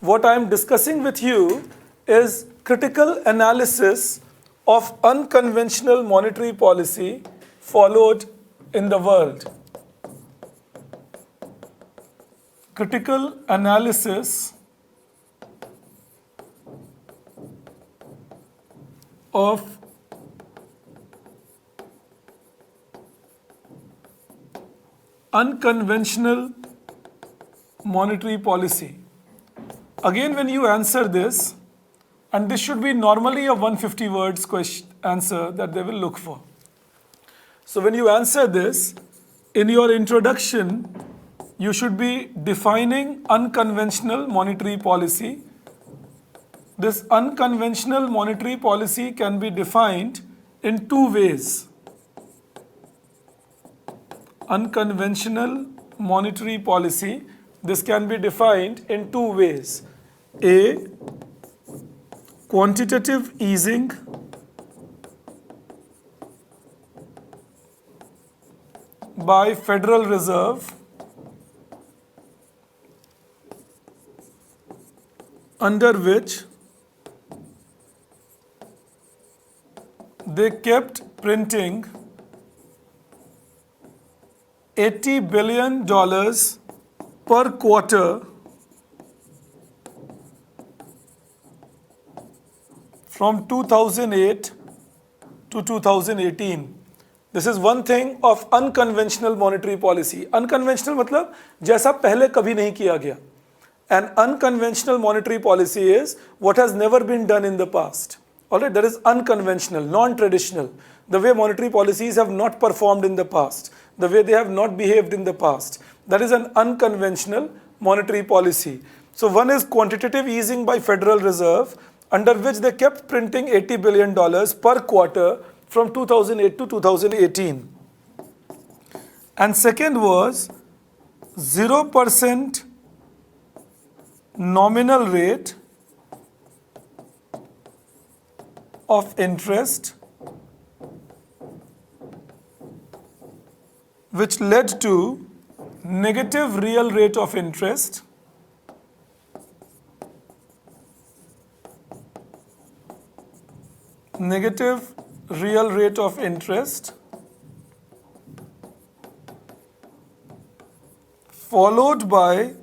what I am discussing with you is critical analysis of unconventional monetary policy followed in the world. Critical analysis of unconventional monetary policy. Again, when you answer this, and this should be normally a 150 words answer that they will look for. So when you answer this, in your introduction, you should be defining unconventional monetary policy. This unconventional monetary policy can be defined in two ways. Unconventional monetary policy, this can be defined in two ways. A, quantitative easing by Federal Reserve under which they kept printing $80 billion per quarter from 2008 to 2018. This is one thing of unconventional monetary policy. Unconventional मतलब जैसा पहले कभी नहीं किया गया. An unconventional monetary policy is what has never been done in the past. Alright, that is unconventional, non-traditional. The way monetary policies have not performed in the past, the way they have not behaved in the past. That is an unconventional monetary policy. So one is quantitative easing by Federal Reserve, under which they kept printing $80 billion per quarter from 2008 to 2018. And second was 0% nominal rate of interest, which led to negative real rate of interest, negative real rate of interest, followed by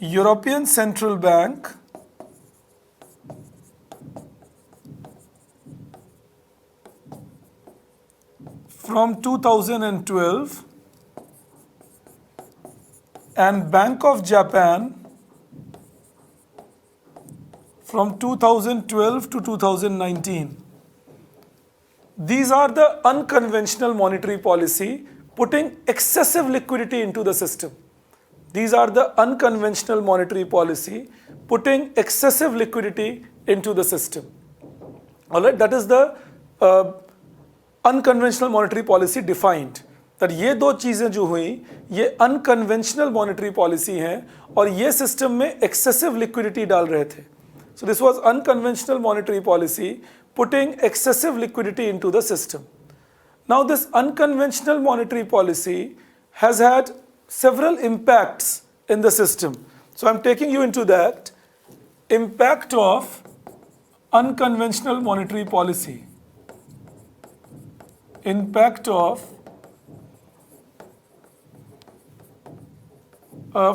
European Central Bank from 2012 and Bank of Japan from 2012 to 2019. These are the unconventional monetary policy putting excessive liquidity into the system. These are the unconventional monetary policy putting excessive liquidity into the system. Alright, that is the unconventional monetary policy defined. That ये दो चीजें जो हुई ये unconventional monetary policy हैं और ये system में excessive liquidity डाल रहे थे. So this was unconventional monetary policy putting excessive liquidity into the system. Now this unconventional monetary policy has had several impacts in the system. So I'm taking you into that. Impact of unconventional monetary policy. Impact of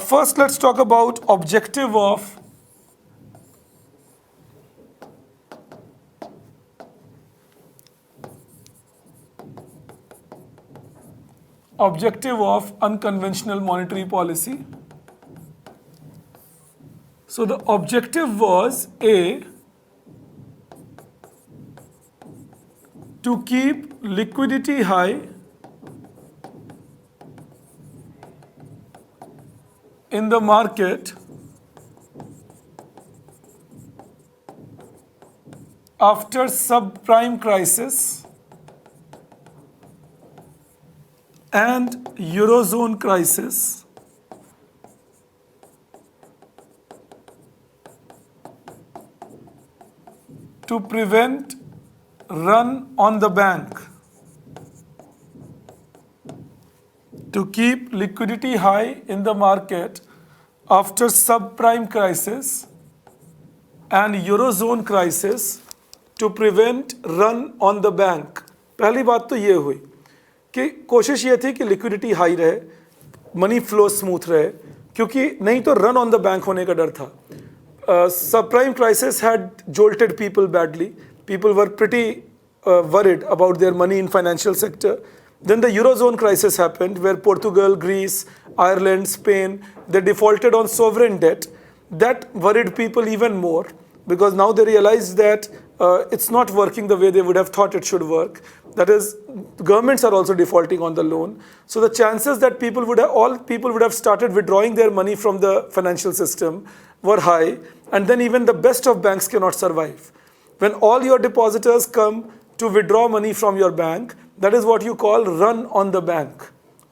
first let's talk about objective of unconventional monetary policy. So the objective was A, to keep liquidity high in the market after subprime crisis and Eurozone crisis, to prevent run on the bank, to keep liquidity high in the market after subprime crisis and Eurozone crisis to prevent run on the bank. पहली बात तो ये हुई कि कोशिश ये थी कि लिक्विडिटी हाई रहे, मनी फ्लो स्मूथ रहे, क्योंकि नहीं तो रन ऑन द बैंक होने का डर था. Subprime crisis had jolted people badly. People were pretty worried about their money in financial sector. Then the Eurozone crisis happened, where Portugal, Greece, Ireland, Spain, they defaulted on sovereign debt. That worried people even more, because now they realized that it's not working the way they would have thought it should work. That is, governments are also defaulting on the loan. So the chances that all people would have started withdrawing their money from the financial system were high, and then even the best of banks cannot survive. When all your depositors come to withdraw money from your bank, that is what you call run on the bank,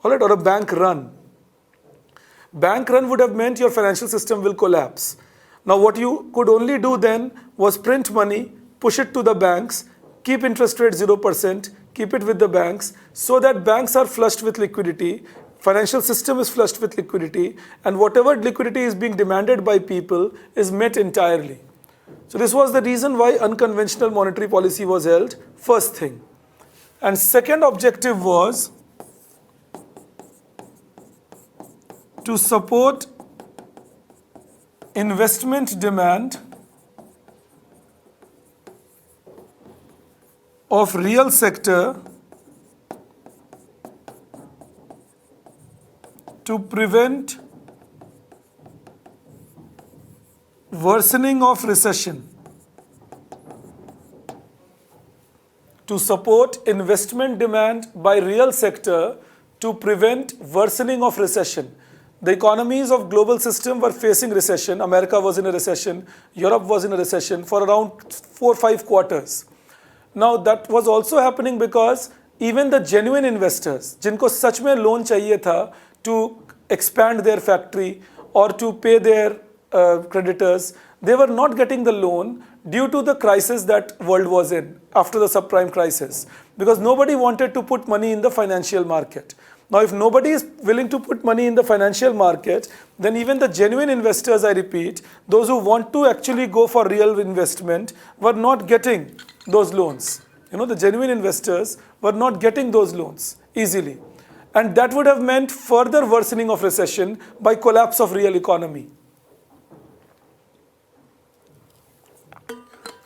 all right, or a bank run. Bank run would have meant your financial system will collapse. Now what you could only do then was print money, push it to the banks, keep interest rate 0%, keep it with the banks, so that banks are flushed with liquidity, financial system is flushed with liquidity, and whatever liquidity is being demanded by people is met entirely. So this was the reason why unconventional monetary policy was held, first thing. And second objective was to support investment demand of real sector to prevent worsening of recession. To support investment demand by real sector to prevent worsening of recession. The economies of global system were facing recession. America was in a recession. Europe was in a recession for around 4 or 5 quarters. Now that was also happening because even the genuine investors, जिनको सच में loan चाहिए था to expand their factory or to pay their creditors, they were not getting the loan due to the crisis that world was in after the subprime crisis, because nobody wanted to put money in the financial market. Now, if nobody is willing to put money in the financial market, then even the genuine investors, I repeat, those who want to actually go for real investment, were not getting those loans. The genuine investors were not getting those loans easily. And that would have meant further worsening of recession by collapse of real economy.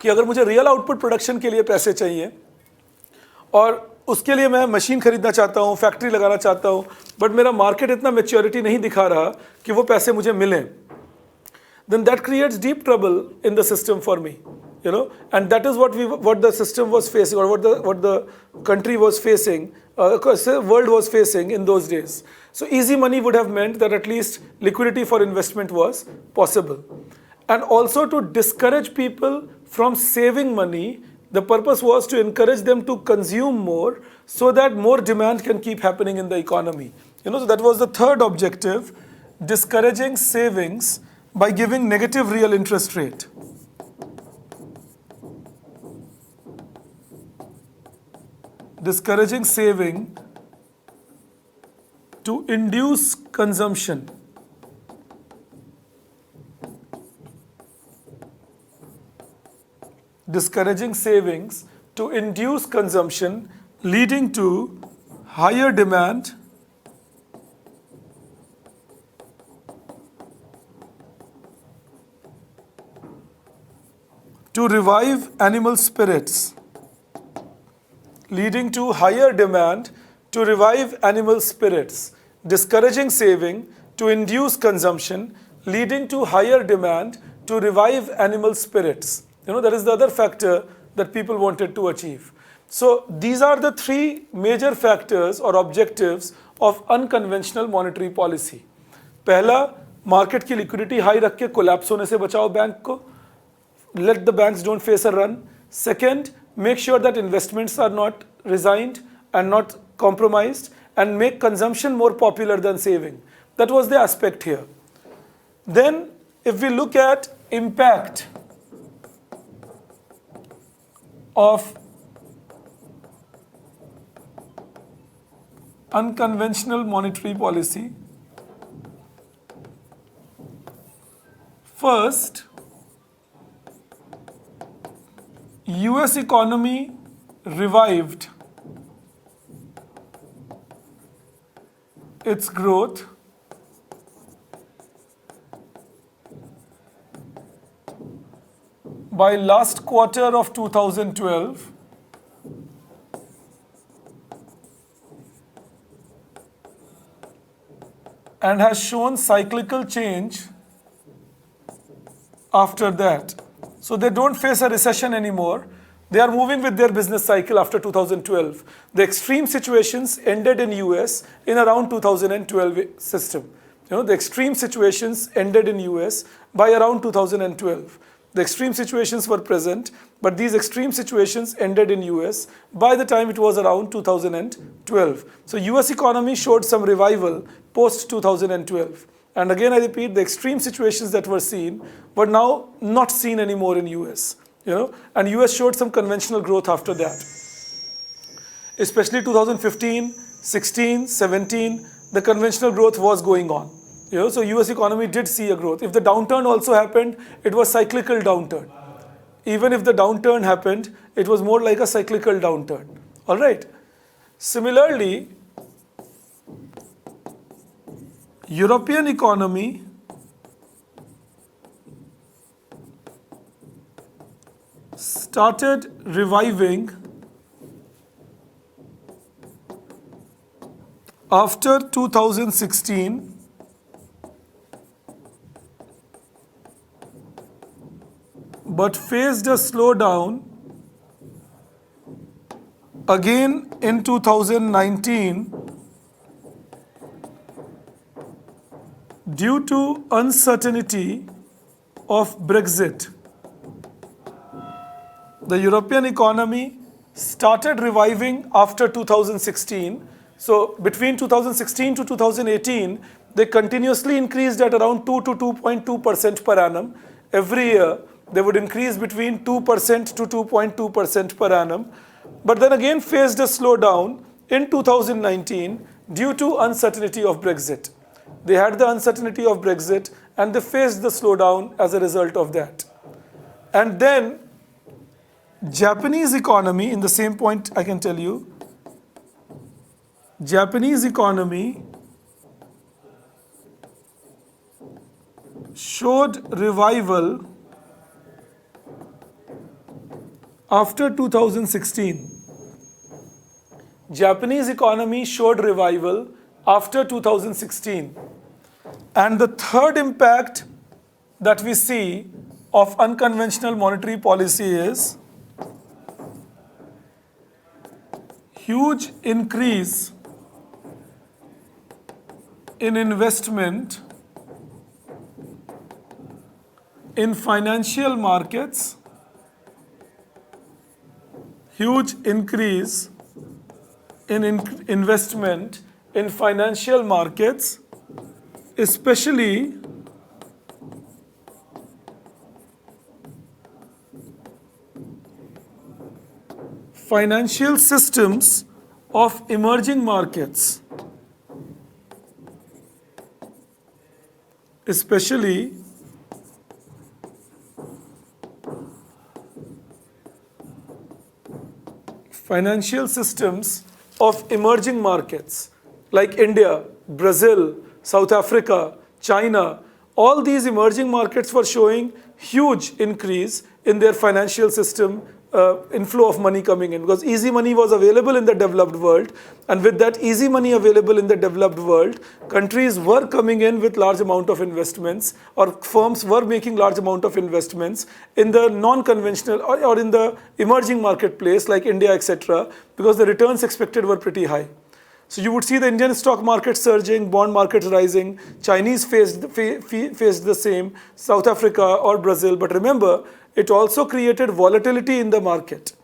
कि अगर मुझे real output production के लिए पैसे चाहिए और उसके लिए मैं मशीन खरीदना चाहता हूँ, फैक्ट्री लगाना चाहता हूँ, बट मेरा मार्केट इतना मैच्योरिटी नहीं दिखा रहा कि वो पैसे मुझे मिलें, then that creates deep trouble in the system for me, and that is what the system was facing, or what the country was facing, world was facing in those days. So easy money would have meant that at least liquidity for investment was possible. And also to discourage people from saving money, the purpose was to encourage them to consume more so that more demand can keep happening in the economy. So that was the third objective, discouraging savings by giving negative real interest rate. Discouraging saving to induce consumption. Discouraging savings to induce consumption, leading to higher demand to revive animal spirits. Leading to higher demand to revive animal spirits. Discouraging saving to induce consumption, leading to higher demand to revive animal spirits. That is the other factor that people wanted to achieve. So these are the 3 major factors or objectives of unconventional monetary policy. पहला, market की liquidity high रख के collapse होने से बचाओ bank को. Let the banks don't face a run. Second, make sure that investments are not resigned and not compromised, and make consumption more popular than saving. That was the aspect here. Then, if we look at impact of unconventional monetary policy, first, US economy revived its growth by last quarter of 2012 and has shown cyclical change after that. So they don't face a recession anymore. They are moving with their business cycle after 2012. The extreme situations ended in US in around 2012 system. The extreme situations ended in US by around 2012. The extreme situations were present, but these extreme situations ended in US by the time it was around 2012. So US economy showed some revival post 2012. And again, I repeat, the extreme situations that were seen were now not seen anymore in US. And US showed some conventional growth after that. Especially 2015, 16, 17, the conventional growth was going on. So US economy did see a growth. If the downturn also happened, it was cyclical downturn. Even if the downturn happened, it was more like a cyclical downturn. All right. Similarly, European economy started reviving after 2016 but faced a slowdown again in 2019 due to uncertainty of Brexit. The European economy started reviving after 2016. So between 2016 to 2018, they continuously increased at around 2 to 2.2% per annum. Every year, they would increase between 2% to 2.2% per annum. But then again faced a slowdown in 2019 due to uncertainty of Brexit. They had the uncertainty of Brexit and they faced the slowdown as a result of that. And then Japanese economy, in the same point I can tell you, Japanese economy showed revival after 2016. Japanese economy showed revival after 2016. And the third impact that we see of unconventional monetary policy is huge increase in investment in financial markets, huge increase in investment in financial markets, especially financial systems of emerging markets, especially financial systems of emerging markets like India, Brazil, South Africa, China. All these emerging markets were showing huge increase in their financial system inflow of money coming in, because easy money was available in the developed world, and with that easy money available in the developed world, countries were coming in with large amount of investments, or firms were making large amount of investments in the non-conventional or in the emerging marketplace like India, etc., because the returns expected were pretty high. So you would see the Indian stock market surging, bond markets rising, Chinese faced the same, South Africa or Brazil. But remember, it also created volatility in the market.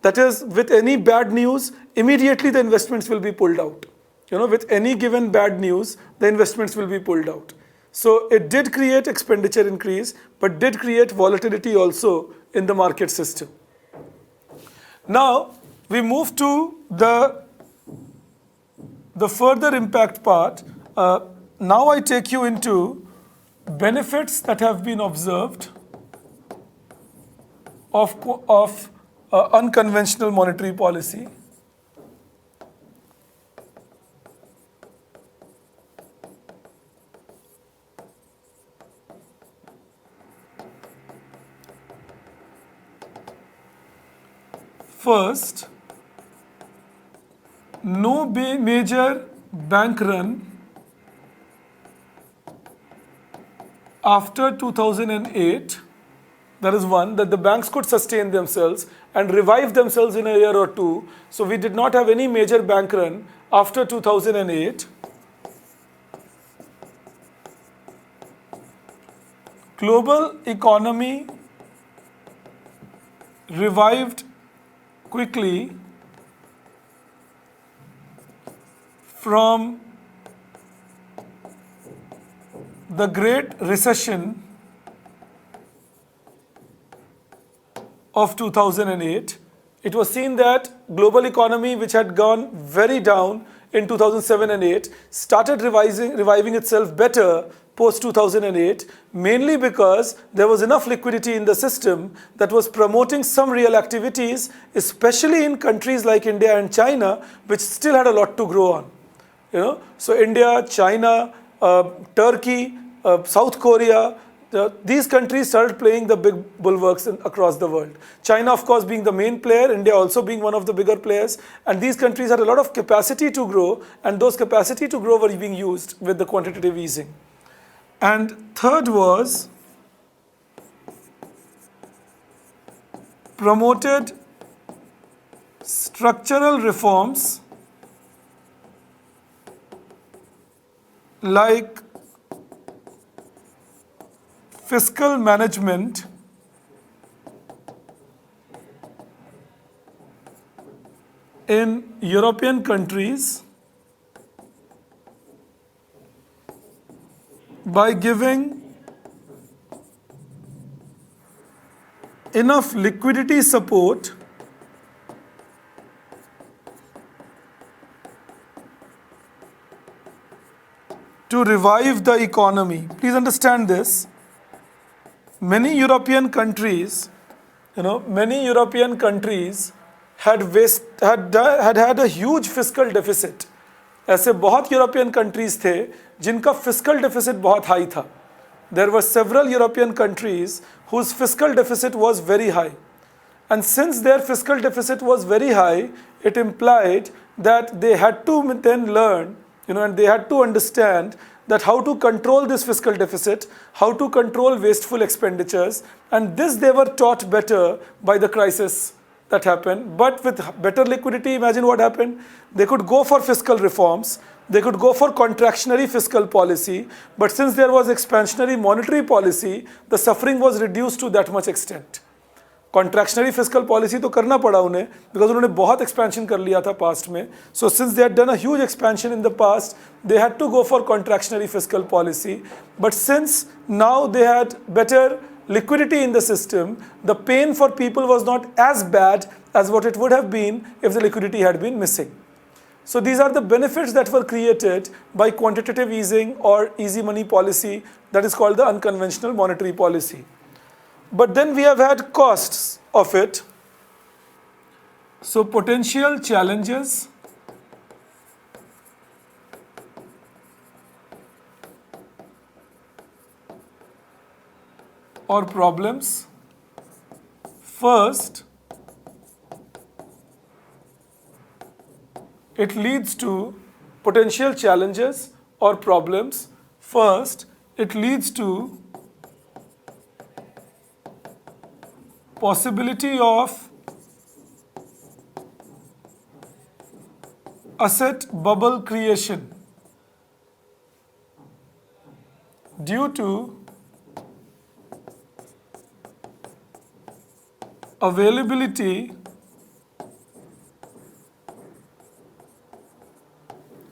That is, with any bad news, immediately the investments will be pulled out. With any given bad news, the investments will be pulled out. So it did create expenditure increase, but did create volatility also in the market system. Now, we move to the further impact part. Now I take you into benefits that have been observed of unconventional monetary policy. First, no major bank run after 2008. That is one, that the banks could sustain themselves and revive themselves in a year or two. So we did not have any major bank run after 2008. Global economy revived quickly from the Great Recession of 2008. It was seen that global economy, which had gone very down in 2007 and 8, started reviving itself better post 2008, mainly because there was enough liquidity in the system that was promoting some real activities, especially in countries like India and China, which still had a lot to grow on. So India, China, Turkey, South Korea, these countries started playing the big bulwarks across the world. China, of course, being the main player, India also being one of the bigger players, and these countries had a lot of capacity to grow, and those capacity to grow were being used with the quantitative easing. And third was promoted structural reforms like fiscal management, in European countries by giving enough liquidity support to revive the economy. Please understand this. Many European countries, had had a huge fiscal deficit. ऐसे बहुत European countries थे जिनका fiscal deficit बहुत high था. There were several European countries whose fiscal deficit was very high. And since their fiscal deficit was very high, it implied that they had to then learn, and they had to understand that how to control this fiscal deficit, how to control wasteful expenditures, and this they were taught better by the crisis that happened. But with better liquidity, imagine what happened. They could go for fiscal reforms, they could go for contractionary fiscal policy, but since there was expansionary monetary policy, the suffering was reduced to that much extent. Contractionary fiscal policy तो करना पड़ा उन्हें, because उन्होंने बहुत expansion कर लिया था past में. So since they had done a huge expansion in the past, they had to go for contractionary fiscal policy. But since now they had better liquidity in the system, the pain for people was not as bad as what it would have been if the liquidity had been missing. So these are the benefits that were created by quantitative easing or easy money policy, that is called the unconventional monetary policy. But then we have had costs of it. So potential challenges, or problems. First, it leads to potential challenges or problems. First, it leads to possibility of asset bubble creation due to availability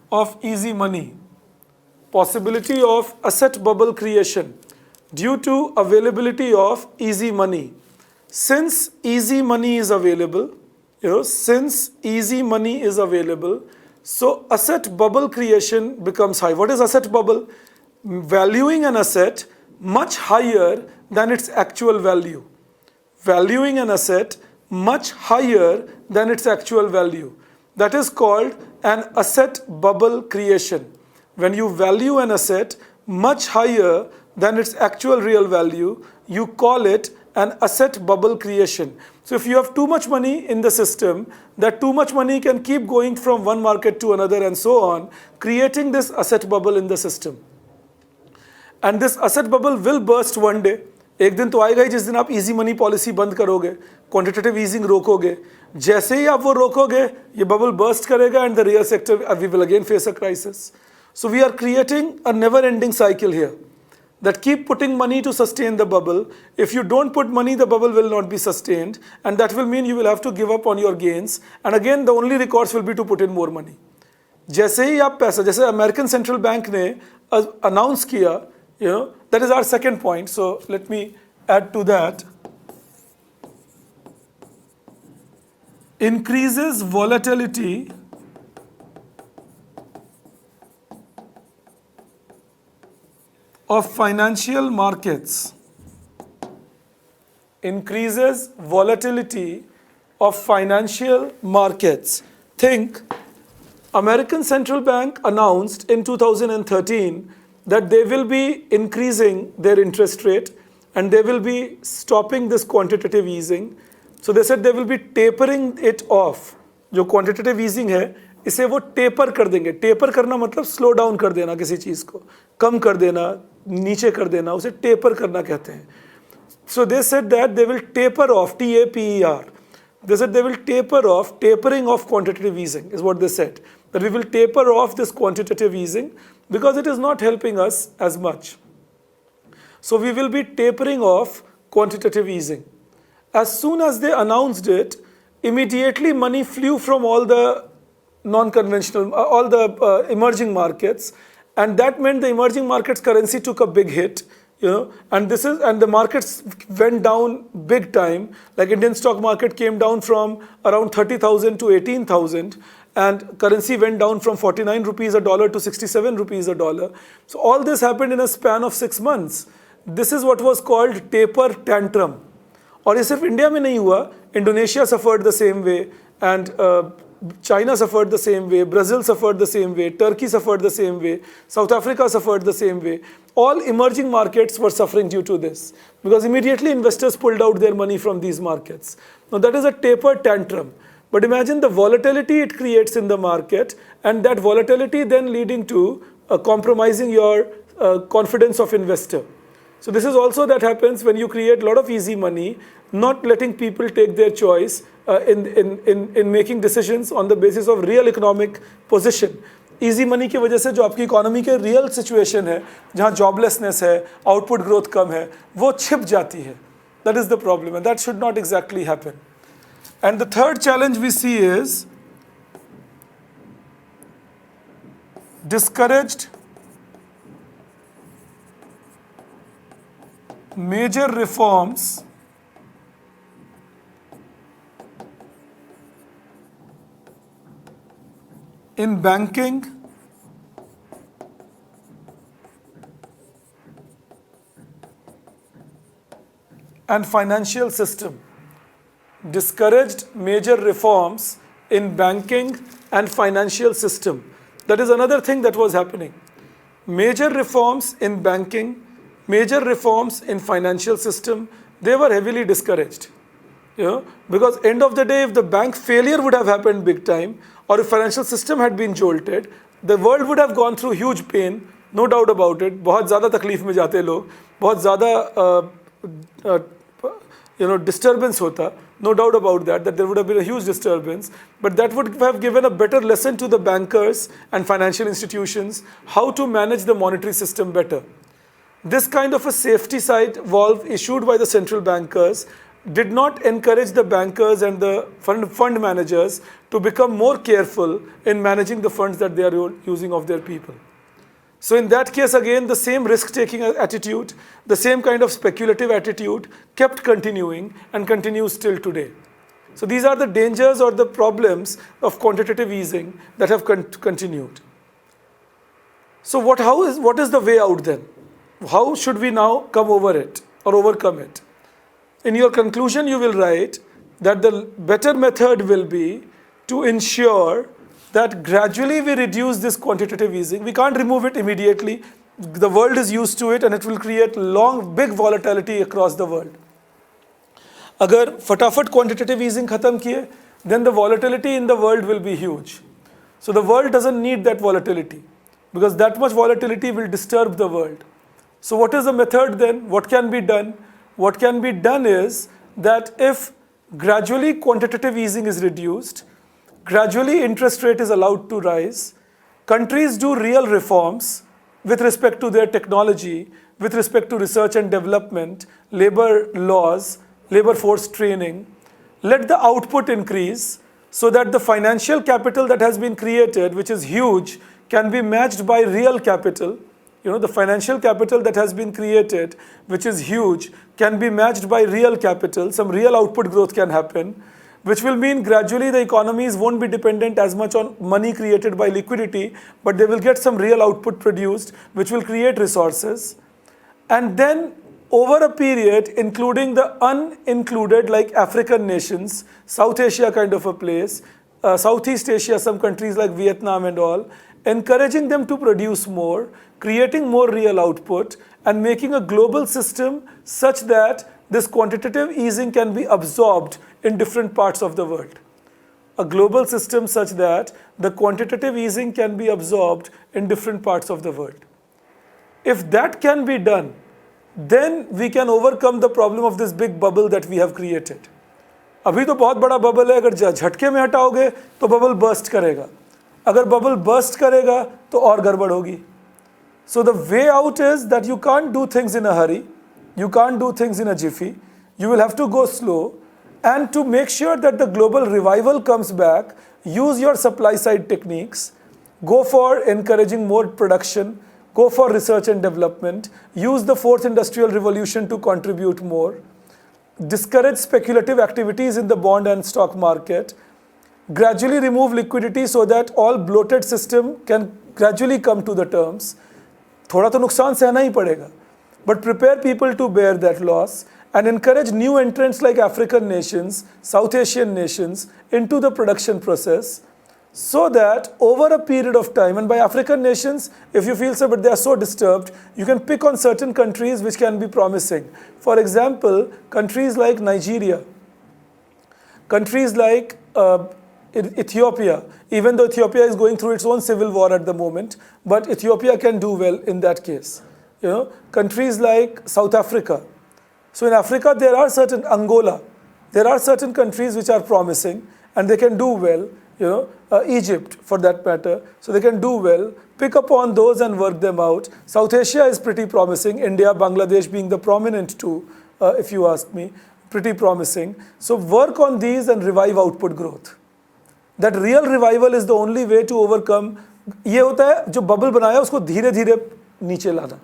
of easy money. Possibility of asset bubble creation due to availability of easy money. Since easy money is available, so asset bubble creation becomes high. What is asset bubble? Valuing an asset much higher than its actual value. Valuing an asset much higher than its actual value. That is called an asset bubble creation. When you value an asset much higher than its actual real value, you call it an asset bubble creation. So if you have too much money in the system, that too much money can keep going from one market to another and so on, creating this asset bubble in the system. And this asset bubble will burst one day. एक दिन तो आएगा ही जिस दिन आप easy money policy बंद करोगे, quantitative easing रोकोगे. जैसे ही आप वो रोकोगे, ये बबल बर्स्ट करेगा and the real sector we will again face a crisis. So we are creating a never-ending cycle here that keep putting money to sustain the bubble. If you don't put money, the bubble will not be sustained, and that will mean you will have to give up on your gains. And again, the only recourse will be to put in more money. जैसे ही आप पैसा, जैसे American central bank ने announce किया, that is our second point. So let me add to that. Increases volatility of financial markets. Increases volatility of financial markets. Think, American Central Bank announced in 2013 that they will be increasing their interest rate and they will be stopping this quantitative easing. So they said they will be tapering it off. जो quantitative easing है, इसे वो taper कर देंगे. Taper करना मतलब slow down कर देना, किसी चीज़ को कम कर देना, नीचे कर देना, उसे टेपर करना कहते हैं. So they said that they will taper off, TAPER. They said they will taper off, tapering off quantitative easing is what they said. That we will taper off this quantitative easing because it is not helping us as much. So we will be tapering off quantitative easing. As soon as they announced it, immediately money flew from all the non-conventional, all the emerging markets, and that meant the emerging markets currency took a big hit, and the markets went down big time. Like Indian stock market came down from around 30,000 to 18,000, and currency went down from 49 rupees a dollar to 67 rupees a dollar. So all this happened in a span of 6 months. This is what was called taper tantrum. और ये सिर्फ India में नहीं हुआ, Indonesia suffered the same way, and China suffered the same way, Brazil suffered the same way, Turkey suffered the same way, South Africa suffered the same way. All emerging markets were suffering due to this because immediately investors pulled out their money from these markets. Now that is a taper tantrum. But imagine the volatility it creates in the market, and that volatility then leading to compromising your confidence of investor. So this is also that happens when you create a lot of easy money, not letting people take their choice in making decisions on the basis of real economic position. Easy money की वजह से जो आपकी economy के real situation है, जहाँ joblessness है, output growth कम है, वो छिप जाती है. That is the problem, and that should not exactly happen. And the third challenge we see is discouraged major reforms in banking and financial system. Discouraged major reforms in banking and financial system. That is another thing that was happening. Major reforms in banking, major reforms in financial system, they were heavily discouraged. Because end of the day, if the bank failure would have happened big time, or if financial system had been jolted, the world would have gone through huge pain, no doubt about it. बहुत ज़्यादा तकलीफ में जाते लोग, बहुत ज़्यादा disturbance होता, no doubt about that there would have been a huge disturbance, but that would have given a better lesson to the bankers and financial institutions how to manage the monetary system better. This kind of a safety side valve issued by the central bankers did not encourage the bankers and the fund managers to become more careful in managing the funds that they are using of their people. So in that case, again, the same risk-taking attitude, the same kind of speculative attitude kept continuing and continues till today. So these are the dangers or the problems of quantitative easing that have continued. So what is the way out then? How should we now come over it or overcome it? In your conclusion, you will write that the better method will be to ensure that gradually we reduce this quantitative easing. We can't remove it immediately. The world is used to it and it will create big volatility across the world. अगर फटाफट quantitative easing खत्म किए, then the volatility in the world will be huge. So the world doesn't need that volatility because that much volatility will disturb the world. So what is the method then? What can be done? What can be done is that if gradually quantitative easing is reduced, gradually interest rate is allowed to rise, countries do real reforms with respect to their technology, with respect to research and development, labor laws, labor force training, let the output increase so that the financial capital that has been created, which is huge, can be matched by real capital. The financial capital that has been created, which is huge, can be matched by real capital. Some real output growth can happen, which will mean gradually the economies won't be dependent as much on money created by liquidity, but they will get some real output produced, which will create resources. And then over a period, including the unincluded like African nations, South Asia kind of a place, Southeast Asia, some countries like Vietnam and all, encouraging them to produce more, creating more real output, and making a global system such that this quantitative easing can be absorbed in different parts of the world. A global system such that the quantitative easing can be absorbed in different parts of the world. If that can be done, then we can overcome the problem of this big bubble that we have created. अभी तो बहुत बड़ा bubble है, अगर झटके में हटाओगे तो bubble burst करेगा. अगर बबल बर्स्ट करेगा तो और गड़बड़ होगी. So the way out is that you can't do things in a hurry. You can't do things in a jiffy. You will have to go slow. And to make sure that the global revival comes back, use your supply side techniques. Go for encouraging more production. Go for research and development. Use the fourth industrial revolution to contribute more. Discourage speculative activities in the bond and stock market. Gradually remove liquidity so that all bloated system can gradually come to the terms. थोड़ा तो नुकसान सहना ही पड़ेगा. But prepare people to bear that loss and encourage new entrants like African nations, South Asian nations into the production process so that over a period of time, and by African nations, if you feel so, but they are so disturbed, you can pick on certain countries which can be promising. For example, countries like Nigeria, countries like Ethiopia, even though Ethiopia is going through its own civil war at the moment, but Ethiopia can do well in that case. Countries like South Africa. So in Africa, there are certain Angola, there are certain countries which are promising and they can do well. Egypt for that matter, so they can do well. Pick up on those and work them out. South Asia is pretty promising. India, Bangladesh being the prominent two, if you ask me, pretty promising. So work on these and revive output growth. That real revival is the only way to overcome. ये होता है जो bubble बनाया उसको धीरे धीरे नीचे लाना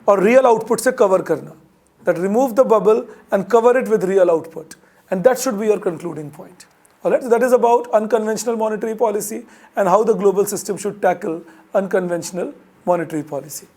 और real output से cover करना. That remove the bubble and cover it with real output. And that should be your concluding point. Alright, so that is about unconventional monetary policy and how the global system should tackle unconventional monetary policy.